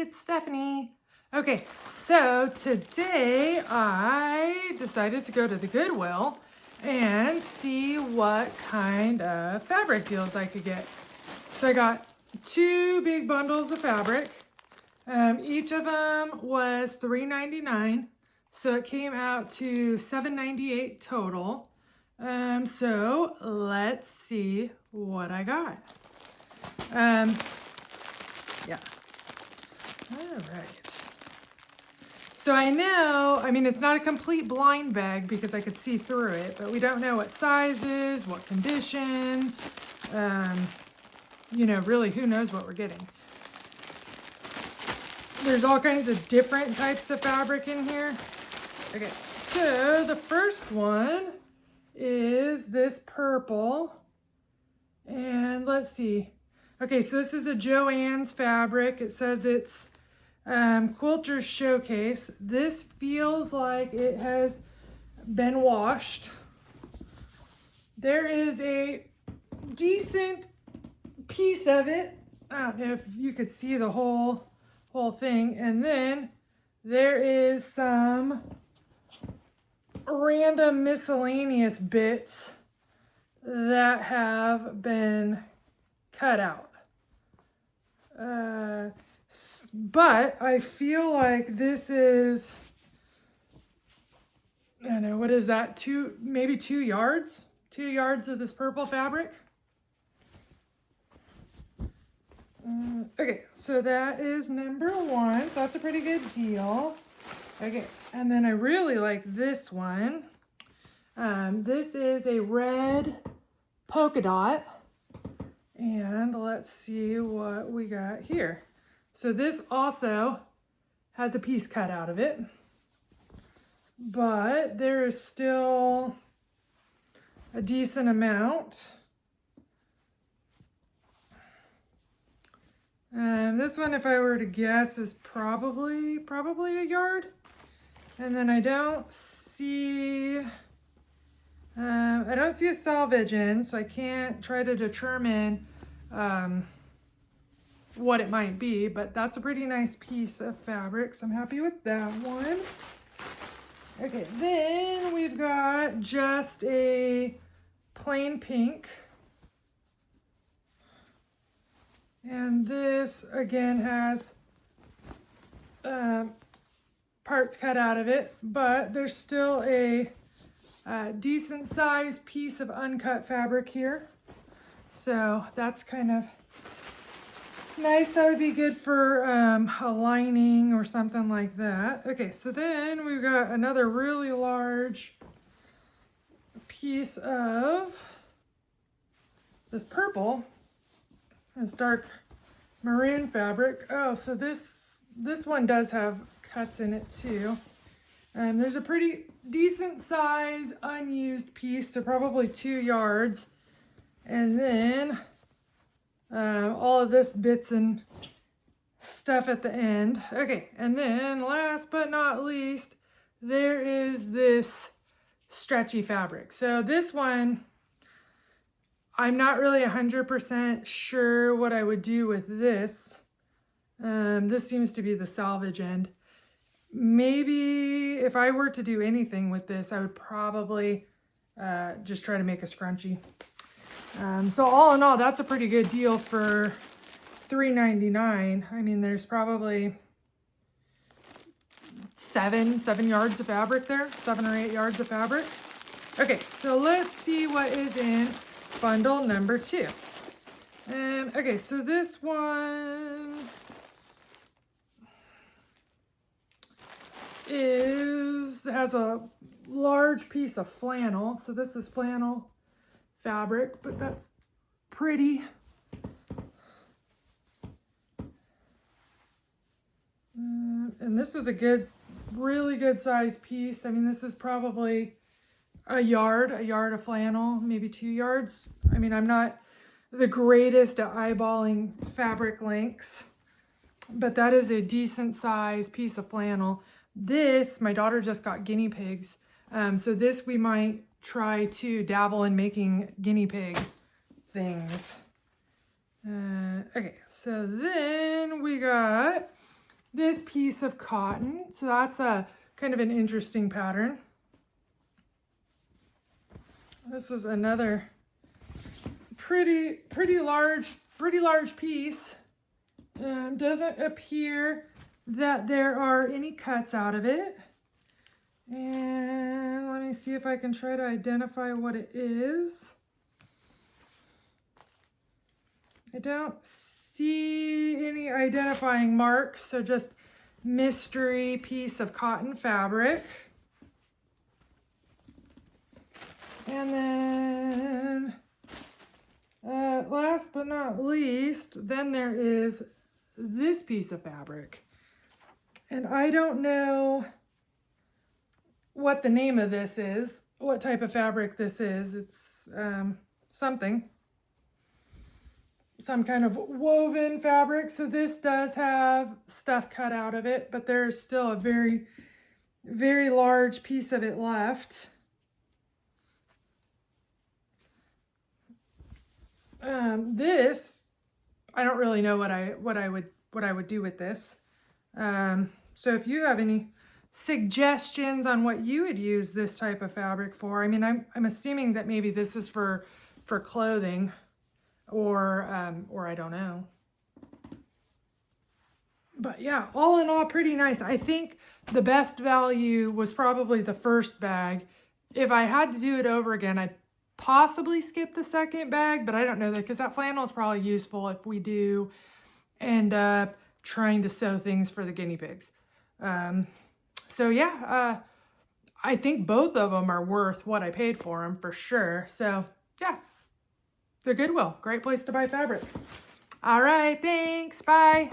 it's Stephanie. Okay, so today I decided to go to the Goodwill and see what kind of fabric deals I could get. So I got 2 big bundles of fabric. Each of them was $3.99, so it came out to $7.98 total. So let's see what I got. Yeah. All right. So I know, I mean, it's not a complete blind bag because I could see through it, but we don't know what sizes, what condition, you know, really who knows what we're getting. There's all kinds of different types of fabric in here. Okay, so the first one is this purple. And let's see. Okay, so this is a Joann's fabric. It says it's Quilter's Showcase. This feels like it has been washed. There is a decent piece of it. I don't know if you could see the whole thing. And then there is some random miscellaneous bits that have been cut out. But I feel like this is, I don't know, what is that? Maybe 2 yards? 2 yards of this purple fabric. Okay, so that is number 1. So that's a pretty good deal. Okay, and then I really like this one. This is a red polka dot. And let's see what we got here. So this also has a piece cut out of it, but there is still a decent amount. This one, if I were to guess, is probably a yard. And then I don't see a selvage in, so I can't try to determine what it might be, but that's a pretty nice piece of fabric, so I'm happy with that one. Okay, then we've got just a plain pink. And this, again, has parts cut out of it, but there's still a decent sized piece of uncut fabric here. So that's kind of nice. That would be good for a lining or something like that. Okay, so then we've got another really large piece of this purple. It's dark maroon fabric. Oh, so this one does have cuts in it too. There's a pretty decent size unused piece, so probably 2 yards. And then all of this bits and stuff at the end. Okay, and then last but not least, there is this stretchy fabric. So this one, I'm not really 100% sure what I would do with this. This seems to be the salvage end. Maybe if I were to do anything with this, I would probably just try to make a scrunchie. So all in all, that's a pretty good deal for $3.99. I mean, there's probably 7 yards of fabric there, 7 or 8 yards of fabric. Okay, so let's see what is in bundle number 2. Okay, so this one has a large piece of flannel. So this is flannel fabric, but that's pretty. And this is a really good size piece. I mean, this is probably a yard of flannel, maybe 2 yards. I mean, I'm not the greatest at eyeballing fabric lengths, but that is a decent size piece of flannel. This, my daughter just got guinea pigs. So this we might try to dabble in making guinea pig things. Okay, so then we got this piece of cotton. So that's a kind of an interesting pattern. This is another pretty large piece. Doesn't appear that there are any cuts out of it. And let me see if I can try to identify what it is. I don't see any identifying marks, so just mystery piece of cotton fabric. And then last but not least, then there is this piece of fabric. And I don't know what the name of this is, what type of fabric this is. It's something. Some kind of woven fabric. So this does have stuff cut out of it, but there's still a very large piece of it left. This, I don't really know what I would do with this. So if you have any suggestions on what you would use this type of fabric for, I mean, I'm assuming that maybe this is for clothing, or I don't know. But yeah, all in all, pretty nice. I think the best value was probably the first bag. If I had to do it over again, I'd possibly skip the second bag, but I don't know that, because that flannel is probably useful if we do end up trying to sew things for the guinea pigs. So yeah, I think both of them are worth what I paid for them for sure. So yeah, the Goodwill, great place to buy fabric. All right, thanks, bye.